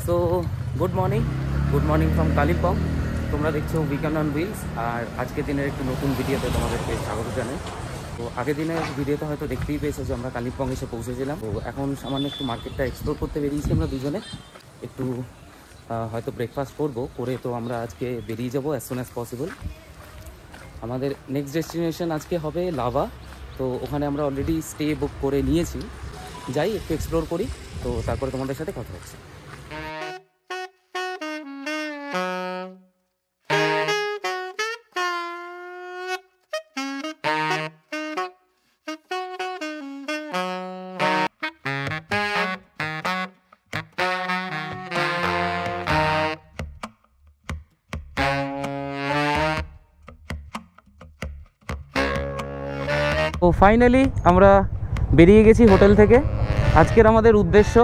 So good morning from Kalimpong. তোমরা দেখছো weekend on wheels, আর আজকের দিনের একটু নতুন ভিডিওতে তোমাদেরকে স্বাগত জানাই। তো আগের দিনের ভিডিওতে হয়তো দেখতেই পেয়েছো যে আমরা কালিম্পং এসে পৌঁছেছিলাম। তো এখন সামান্য একটু মার্কেটটা এক্সপ্লোর করতে বেরিয়েছি আমরা দুজনে। একটু হয়তো ব্রেকফাস্ট করে তো আমরা আজকে বেরিয়ে যাবো অ্যাজ সুন অ্যাজ পসিবল। আমাদের নেক্সট ডেস্টিনেশন আজকে হবে লাভা। তো ওখানে আমরা অলরেডি স্টে বুক করে নিয়েছি। যাই একটু এক্সপ্লোর করি, তো তারপরে তোমাদের সাথে কথা হচ্ছে। তো ফাইনালি আমরা বেরিয়ে গেছি হোটেল থেকে। আজকের আমাদের উদ্দেশ্য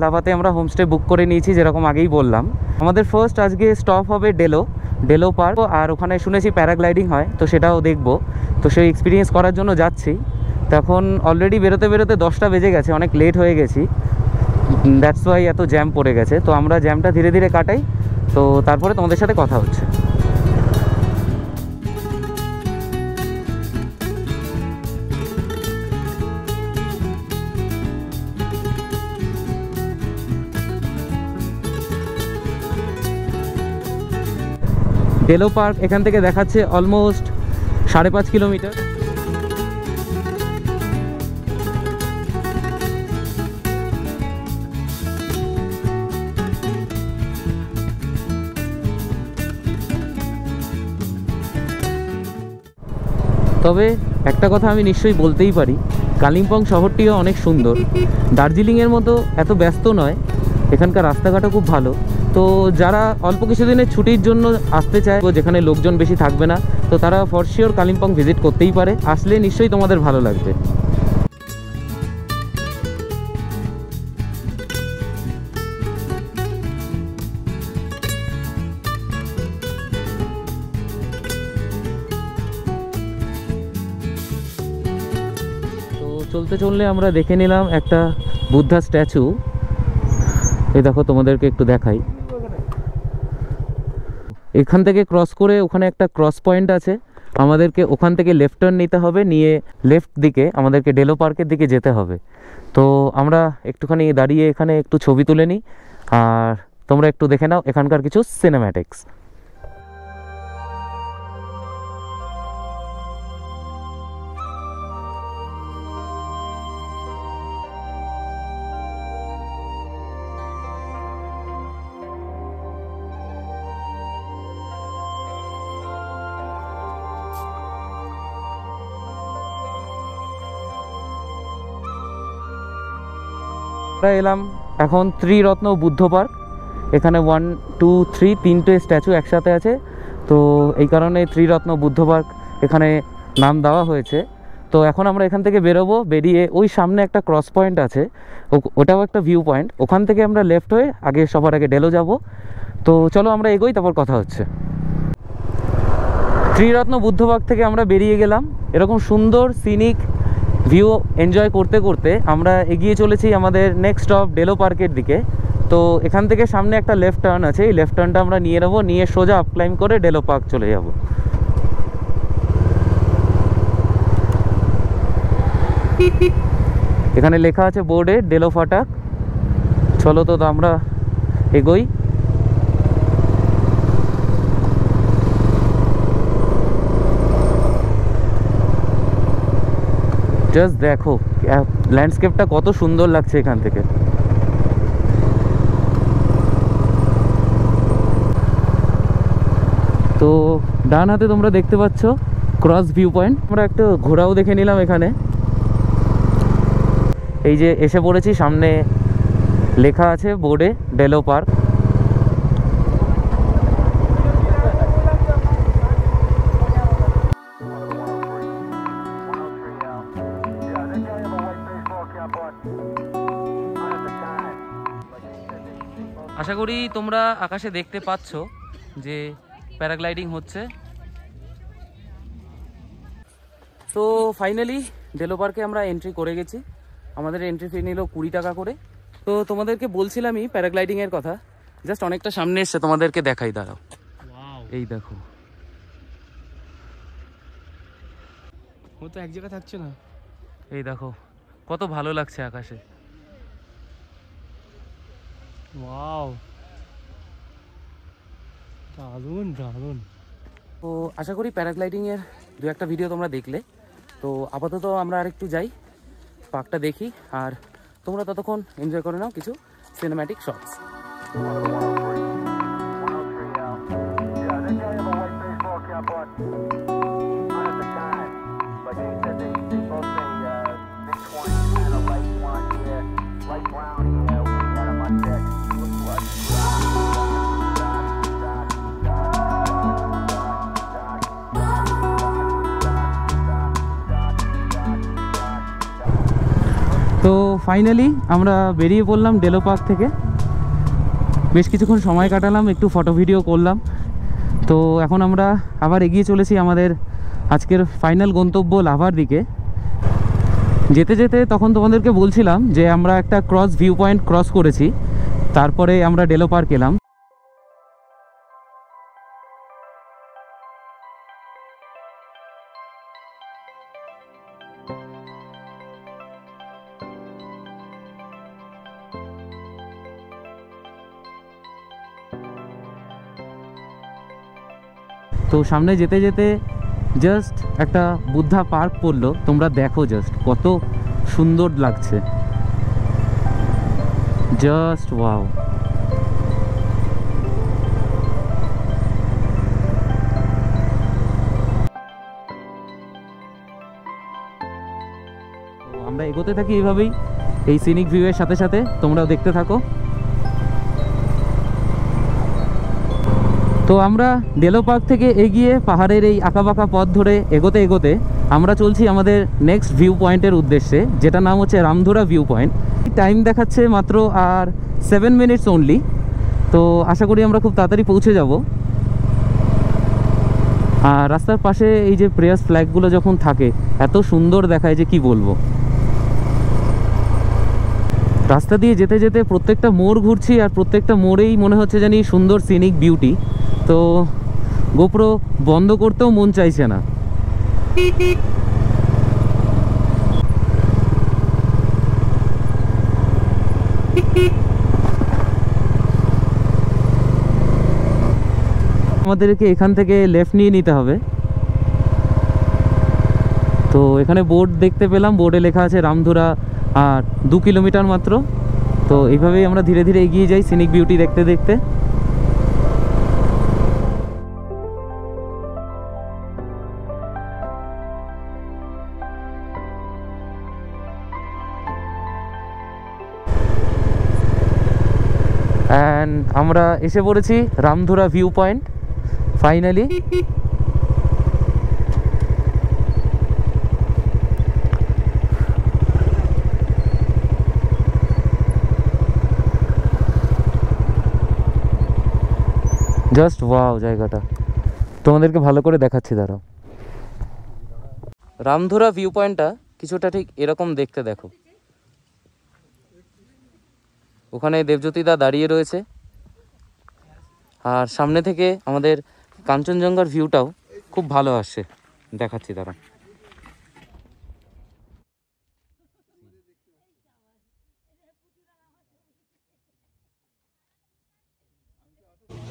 লাভাতে আমরা হোমস্টে বুক করে নিয়েছি, যেরকম আগেই বললাম। আমাদের ফার্স্ট আজকে স্টপ হবে ডেলো পার্ক, আর ওখানে শুনেছি প্যারাগ্লাইডিং হয়, তো সেটাও দেখব। তো সেই এক্সপিরিয়েন্স করার জন্য যাচ্ছি। তখন অলরেডি বেরোতে 10টা বেজে গেছে, অনেক লেট হয়ে গেছি। দ্যাটস ওয়াই এত জ্যাম পড়ে গেছে। তো আমরা জ্যামটা ধীরে ধীরে কাটাই, তো তারপরে তোমাদের সাথে কথা হচ্ছে। ডেলো পার্ক এখান থেকে দেখাচ্ছে অলমোস্ট 5.5 কিলোমিটার। তবে একটা কথা আমি নিশ্চয়ই বলতেই পারি, কালিম্পং শহরটিও অনেক সুন্দর। দার্জিলিংয়ের মতো এত ব্যস্ত নয়, এখানকার রাস্তাঘাটও খুব ভালো। তো যারা অল্প কিছুদিনের ছুটির জন্য আসতে চায়, যেখানে লোকজন বেশি থাকবে না, তো তারা ফর শিওর কালিম্পং ভিজিট করতেই পারে। আসলে নিশ্চয়ই তোমাদের ভালো লাগবে। তো চলতে চললে আমরা দেখে নিলাম একটা বুদ্ধা স্ট্যাচু। এই দেখো, তোমাদেরকে একটু দেখাই। এখান থেকে ক্রস করে ওখানে একটা ক্রস পয়েন্ট আছে, আমাদেরকে ওখান থেকে লেফট টার্ন নিতে হবে, নিয়ে লেফট দিকে আমাদেরকে ডেলো পার্কের দিকে যেতে হবে। তো আমরা একটুখানি দাঁড়িয়ে এখানে একটু ছবি তুলে নিই, আর তোমরা একটু দেখে নাও এখানকার কিছু সিনেম্যাটিক্স। আমরা এলাম এখন ত্রিরত্ন বুদ্ধ পার্ক। এখানে 1, 2, 3 তিনটে স্ট্যাচু একসাথে আছে, তো এই কারণে ত্রিরত্ন বুদ্ধ পার্ক এখানে নাম দেওয়া হয়েছে। তো এখন আমরা এখান থেকে বেরোবো, বেরিয়ে ওই সামনে একটা ক্রস পয়েন্ট আছে, ওটাও একটা ভিউ পয়েন্ট। ওখান থেকে আমরা লেফট হয়ে সবার আগে ডেলো যাব। তো চলো আমরা এগোই, তারপর কথা হচ্ছে। ত্রিরত্ন বুদ্ধ পার্ক থেকে আমরা বেরিয়ে গেলাম। এরকম সুন্দর সিনিক ভিউ এনজয় করতে করতে আমরা এগিয়ে চলেছি আমাদের নেক্সট স্টপ ডেলো পার্কের দিকে। তো এখান থেকে সামনে একটা লেফট টার্ন আছে, এই লেফট টার্নটা আমরা নিয়ে নেবো, নিয়ে সোজা আপ ক্লাইম্ব করে ডেলো পার্ক চলে যাব। এখানে লেখা আছে বোর্ডে ডেলো ফাটাক। চলো তো আমরা এগোই। জাস্ট দেখো ল্যান্ডস্কেপটা কত সুন্দর লাগছে এখান থেকে। তো ডান হাতে তোমরা দেখতে পাচ্ছ ক্রস ভিউ পয়েন্ট। আমরা একটা ঘোড়াও দেখে নিলাম এখানে। এই যে এসে পড়েছি, সামনে লেখা আছে বোর্ডে ডেলো পার্ক। আশা করি তোমরা আকাশে দেখতে পাচ্ছ যে প্যারাগ্লাইডিং হচ্ছে। তো ফাইনালি ডেলো পার্কে আমরা এন্ট্রি করে গেছি। আমাদের এন্ট্রি ফি নিল 20 টাকা করে। তো তোমাদেরকে বলছিলামই প্যারাগ্লাইডিং এর কথা, জাস্ট অনেকটা সামনে এসছে, তোমাদেরকে দেখাই, দাঁড়াও। এই দেখো, ও তো এক জায়গায় থাকছে না। এই দেখো কত ভালো লাগছে আকাশে। ওয়াও, দারুণ দারুণ। তো আশা করি প্যারাগ্লাইডিং এর দু একটা ভিডিও তোমরা দেখলে। তো আপাতত আমরা আরেকটু যাই, পার্কটা দেখি, আর তোমরা ততক্ষণ এনজয় করে নাও কিছু সিনেম্যাটিক শটস। তো ফাইনালি আমরা বেরিয়ে পড়লাম ডেলো পার্ক থেকে। বেশ কিছুক্ষণ সময় কাটালাম, একটু ফটো ভিডিও করলাম। তো এখন আমরা আবার এগিয়ে চলেছি আমাদের আজকের ফাইনাল গন্তব্য লাভার দিকে। যেতে যেতে তখন তোমাদেরকে বলছিলাম যে আমরা একটা ক্রস ভিউ পয়েন্ট ক্রস করেছি, তারপরে আমরা ডেলো পার্ক এলাম। তো সামনে যেতে যেতে জাস্ট একটা বুদ্ধা পার্ক পড়লো, তোমরা দেখো জাস্ট কত সুন্দর লাগছে, জাস্ট ওয়াও। আমরা এগোতে থাকি এইভাবেই, এই সিনিক ভিউয়ের সাথে সাথে তোমরাও দেখতে থাকো। তো আমরা ডেলো পার্ক থেকে এগিয়ে পাহাড়ের এই আঁকাবাঁকা পথ ধরে এগোতে এগোতে আমরা চলছি আমাদের নেক্সট ভিউ পয়েন্টের উদ্দেশ্যে, যেটা নাম হচ্ছে রামধুরা ভিউ পয়েন্ট। টাইম দেখাচ্ছে মাত্র আর 7 মিনিটস অনলি। তো আশা করি আমরা খুব তাড়াতাড়ি পৌঁছে যাব। আর রাস্তার পাশে এই যে প্রেয়ার্স ফ্ল্যাগগুলো যখন থাকে এত সুন্দর দেখায় যে কি বলবো। রাস্তা দিয়ে যেতে যেতে প্রত্যেকটা মোড় ঘুরছি, আর প্রত্যেকটা মোড়েই মনে হচ্ছে জানি সুন্দর সিনিক বিউটি। তো গোপ্রো বন্ধ করতেও মন চাইছে না। আমাদেরকে এখান থেকে লেফট নিয়ে নিতে হবে। তো এখানে বোর্ড দেখতে পেলাম, বোর্ডে লেখা আছে রামধুরা আর 2 কিলোমিটার মাত্র। তো এইভাবেই আমরা ধীরে ধীরে এগিয়ে যাই সিনিক বিউটি দেখতে দেখতে। অ্যান্ড আমরা এসে পড়েছি Ramdhura view point finally. Just wow জায়গাটা, তোমাদেরকে ভালো করে দেখাচ্ছি, দাঁড়াও। রামধুরা ভিউ পয়েন্টটা কিছুটা ঠিক এরকম দেখতে, দেখো ওখানে দেবজ্যোতিদা দাঁড়িয়ে রয়েছে, আর সামনে থেকে আমাদের কাঞ্চনজঙ্ঘার ভিউটাও খুব ভালো আসছে, দেখাচ্ছি দাঁড়াও।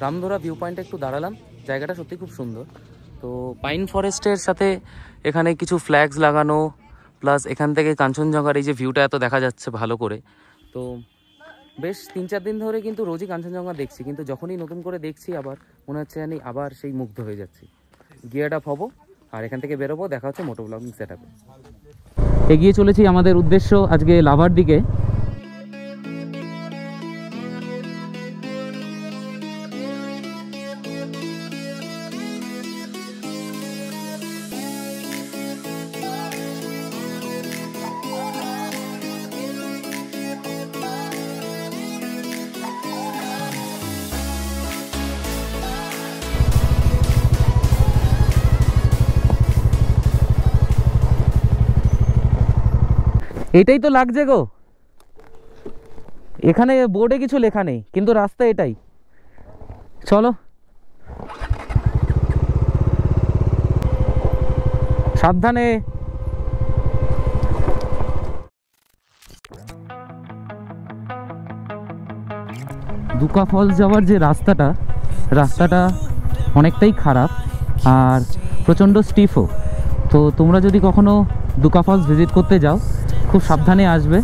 রামধুরা ভিউ পয়েন্টে একটু দাঁড়ালাম, জায়গাটা সত্যি খুব সুন্দর। তো পাইন ফরেস্টের সাথে এখানে কিছু ফ্ল্যাগস লাগানো, প্লাস এখান থেকে কাঞ্চনজঙ্ঘার এই যে ভিউটা এত দেখা যাচ্ছে ভালো করে। তো বেশ 3-4 দিন ধরে কিন্তু রোজই কাঞ্চনজঙ্ঘা দেখছি, কিন্তু যখনই নতুন করে দেখছি আবার মনে হচ্ছে জানি আবার সেই মুগ্ধ হয়ে যাচ্ছি। গিয়ার্ড আপ হবো আর এখান থেকে বেরোবো, দেখা হচ্ছে মোটো ব্লগিং সেটআপে। এগিয়ে চলেছি আমাদের উদ্দেশ্য আজকে লাভার দিকে। এটাই তো লাগছে গো, এখানে বোর্ডে কিছু লেখা নেই, কিন্তু রাস্তা এটাই। চলো, সাবধানে। দুকা ফলস যাওয়ার যে রাস্তাটা অনেকটাই খারাপ আর প্রচণ্ড স্টিফও। তো তোমরা যদি কখনো দুকা ফলস ভিজিট করতে যাও, খুব সাবধানে আসবে।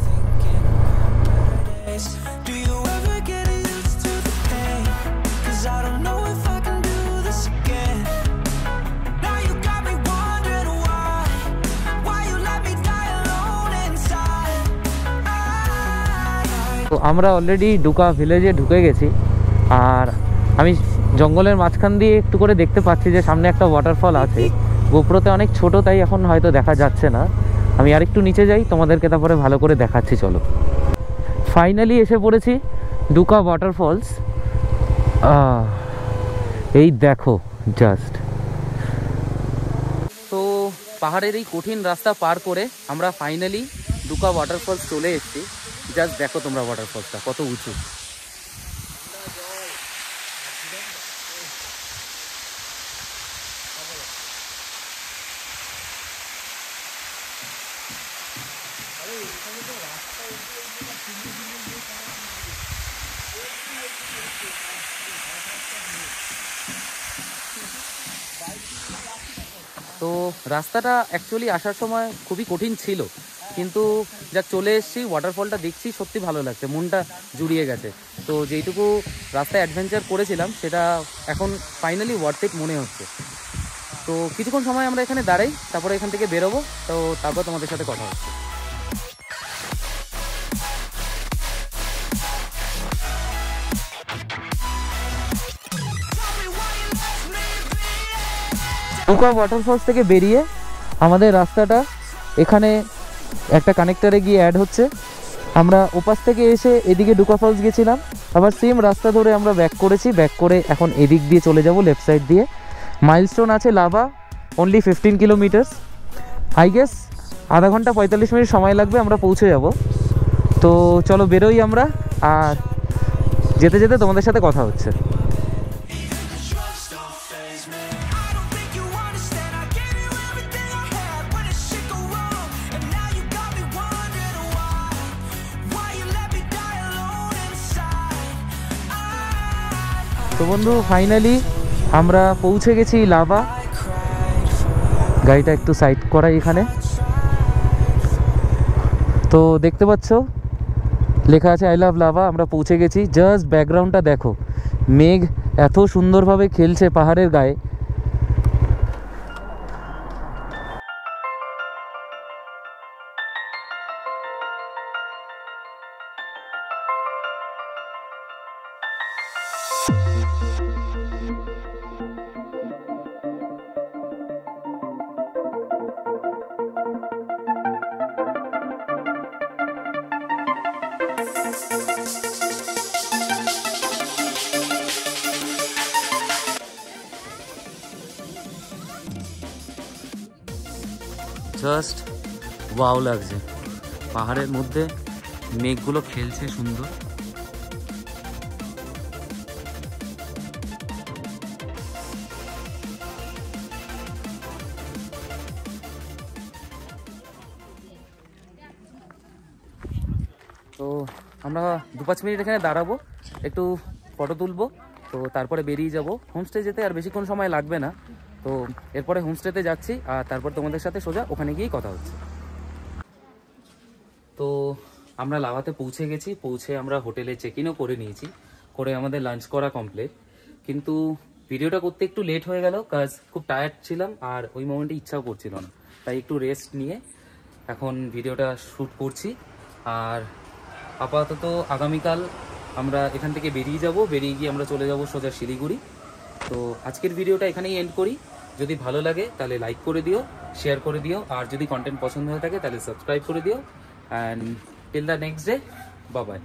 তো আমরা অলরেডি দুকা ভিলেজে ঢুকে গেছি, আর আমি জঙ্গলের মাঝখান দিয়ে একটু করে দেখতে পাচ্ছি যে সামনে একটা ওয়াটারফল আছে। গোপ্রোতে অনেক ছোট, তাই এখন হয়তো দেখা যাচ্ছে না। আমি আরেকটু নিচে যাই, তোমাদেরকে তারপরে ভালো করে দেখাচ্ছি। চলো, ফাইনালি এসে পড়েছি দুকা ওয়াটারফলস। এই দেখো জাস্ট। তো পাহাড়ের এই কঠিন রাস্তা পার করে আমরা ফাইনালি দুকা ওয়াটারফলস চলে এসেছি। জাস্ট দেখো তোমরা ওয়াটারফলসটা কত উঁচু। তো রাস্তাটা অ্যাকচুয়ালি আসার সময় খুবই কঠিন ছিল, কিন্তু যা চলে এসেছি, ওয়াটারফলটা দেখছি, সত্যি ভালো লাগছে, মনটা জুড়িয়ে গেছে। তো যেইটুকু রাস্তায় অ্যাডভেঞ্চার করেছিলাম সেটা এখন ফাইনালি ওয়ার্থ ইট মনে হচ্ছে। তো কিছুক্ষণ সময় আমরা এখানে দাঁড়াই, তারপরে এখান থেকে বেরোবো। তো তারপর তোমাদের সাথে কথা হচ্ছে। দুকা ওয়াটারফলস থেকে বেরিয়ে আমাদের রাস্তাটা এখানে একটা কানেক্টরে গিয়ে অ্যাড হচ্ছে। আমরা ওপাশ থেকে এসে এদিকে দুকা ফলস গেছিলাম, আবার সেম রাস্তা ধরে আমরা ব্যাক করেছি। ব্যাক করে এখন এদিক দিয়ে চলে যাব, লেফট সাইড দিয়ে। মাইলস্টোন আছে lava, only 15 kilometres. I guess আধা ঘন্টা 45 মিনিট সময় লাগবে, আমরা পৌঁছে যাব। তো চলো বেরোই আমরা, আর যেতে যেতে তোমাদের সাথে কথা হচ্ছে। তো বন্ধু, ফাইনালি আমরা পৌঁছে গেছি লাভা। গাড়িটা একটু সাইড করাই এখানে। তো দেখতে পাচ্ছ লেখা আছে আই লাভ লাভা। আমরা পৌঁছে গেছি। জাস্ট ব্যাকগ্রাউন্ডটা দেখো, মেঘ এত সুন্দরভাবে খেলছে পাহাড়ের গায়ে। জাস্ট ওয়াও লাগছে, পাহাড়ের মধ্যে মেঘগুলো খেলছে সুন্দর। তো আমরা 2-5 মিনিট এখানে দাঁড়াবো, একটু ফটো তুলবো, তো তারপরে বেরিয়ে যাব। হোমস্টে যেতে আর বেশিক্ষণ সময় লাগবে না। তো এরপরে হোমস্টেতে যাচ্ছি, আর তারপর তোমাদের সাথে সোজা ওখানে গিয়েই কথা হচ্ছে। তো আমরা লাভাতে পৌঁছে গেছি। পৌঁছে আমরা হোটেলে চেক ইনও করে নিয়েছি, করে আমাদের লাঞ্চ করা কমপ্লিট। কিন্তু ভিডিওটা করতে একটু লেট হয়ে গেল, কাজ খুব টায়ার্ড ছিলাম আর ওই মোমেন্টে ইচ্ছাও করছিল না, তাই একটু রেস্ট নিয়ে এখন ভিডিওটা শ্যুট করছি। আর আপাতত আগামীকাল আমরা এখান থেকে বেরিয়ে যাব, বেরিয়ে গিয়ে আমরা চলে যাব সোজা শিলিগুড়ি। তো আজকের ভিডিওটা এখানেই এন্ড করি। যদি ভালো লাগে তাহলে লাইক করে দিও, শেয়ার করে দিও, আর যদি কন্টেন্ট পছন্দ হয়ে থাকে তাহলে সাবস্ক্রাইব করে দিও। And till the next day, bye bye.